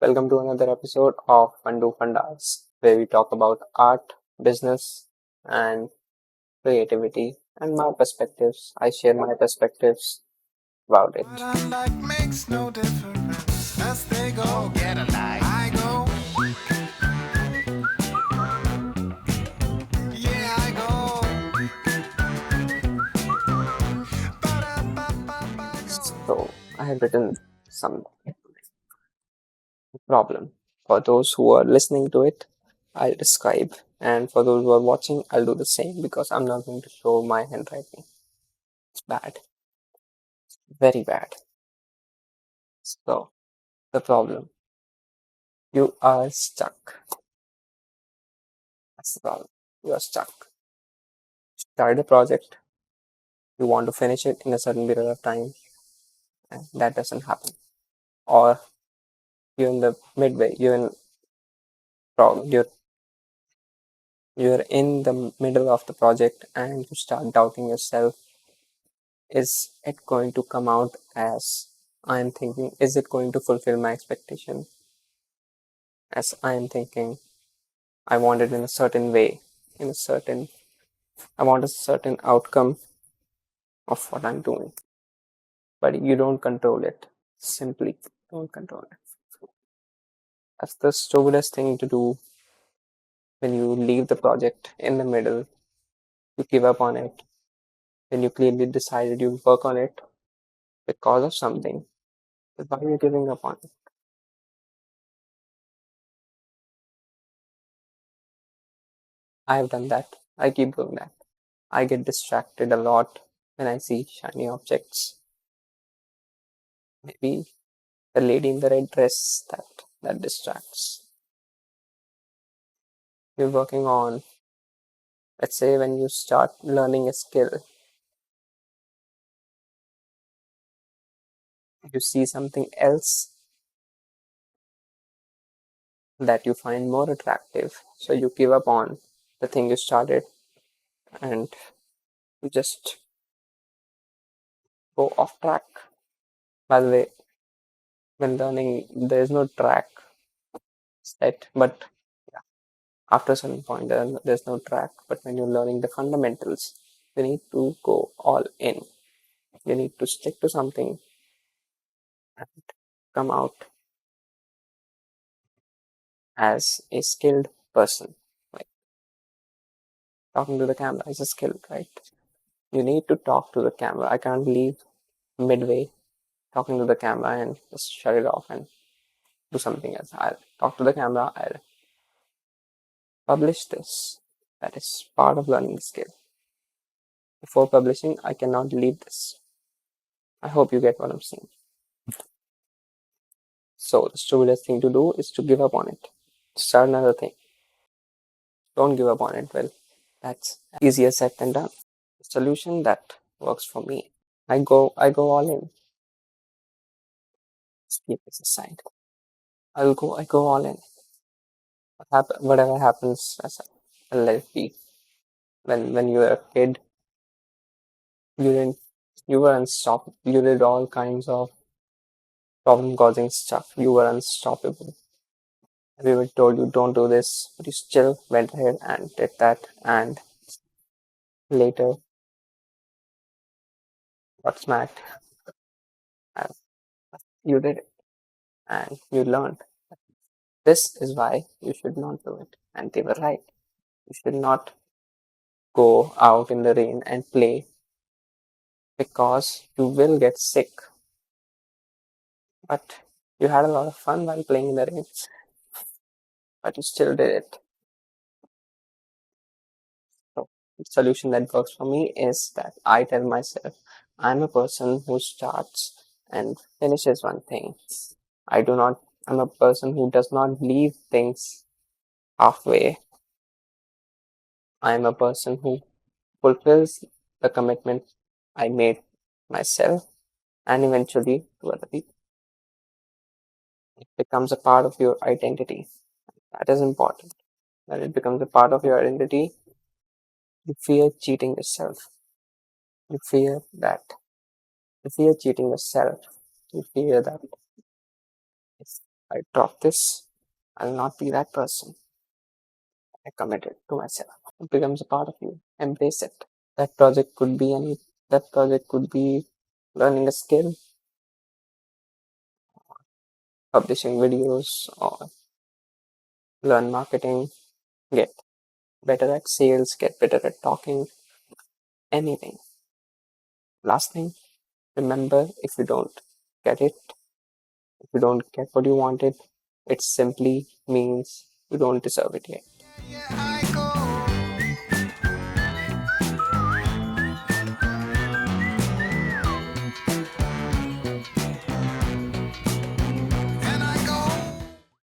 Welcome to another episode of Fundoo Fundaaz, where we talk about art, business, and creativity and my perspectives. I share my perspectives about it. What I like makes no difference as they go. Get a life. I go, yeah, I go. Ba-da-ba-ba-ba, go. So, I have written some problem. For those who are listening to it, I'll describe. And for those who are watching, I'll do the same because I'm not going to show my handwriting. It's bad, very bad. So, the problem you are stuck. That's the problem. You are stuck. Start the project, you want to finish it in a certain period of time, and that doesn't happen. Or you're in the midway, you're you're in the middle of the project and you start doubting yourself. Is it going to come out as I am thinking? Is it going to fulfill my expectation as I am thinking? I want it in a certain way, in a certain I want a certain outcome of what I'm doing. But you don't control it. Simply don't control it. That's the stupidest thing to do when you leave the project in the middle, you give up on it, when you clearly decided you'll work on it because of something, then why are you giving up on it? I have done that. I keep doing that. I get distracted a lot when I see shiny objects. Maybe the lady in the red dress that distracts. You're working on, let's say, when you start learning a skill, you see something else that you find more attractive, so you give up on the thing you started and you just go off track. By the way, when learning, there is no track set, but yeah, after a certain point, there's no track. But when you're learning the fundamentals, you need to go all in. You need to stick to something and come out as a skilled person. Like talking to the camera is a skill, right? You need to talk to the camera. I can't leave midway talking to the camera and just shut it off and do something else. I'll talk to the camera, I'll publish this. That is part of learning the skill. Before publishing, I cannot leave this. I hope you get what I'm saying. So the stupidest thing to do is to give up on it. Start another thing. Don't give up on it. Well, that's easier said than done. The solution that works for me. I go all in. Let's keep this aside. I go all in. Whatever happens, I'll let it be. When you were a kid, you didn't you were unstoppable. You did all kinds of problem causing stuff. You were unstoppable. Everyone told you don't do this, but you still went ahead and did that, and later got smacked. And you did it, and you learned. This is why you should not do it. And they were right. You should not go out in the rain and play because you will get sick. But you had a lot of fun while playing in the rain, but you still did it. So the solution that works for me is that I tell myself I'm a person who starts and finishes one thing. I'm a person who does not leave things halfway. I'm a person who fulfills the commitment I made myself and eventually to other people. It becomes a part of your identity. That is important. When it becomes a part of your identity, you fear cheating yourself. You fear that. You fear cheating yourself. You fear that I drop this, I'll not be that person. I committed to myself. It becomes a part of you. Embrace it. That project could be any. That project could be learning a skill, publishing videos, or learn marketing. Get better at sales. Get better at talking. Anything. Last thing. Remember, if you don't get it, if you don't get what you wanted, it simply means you don't deserve it yet. Yeah,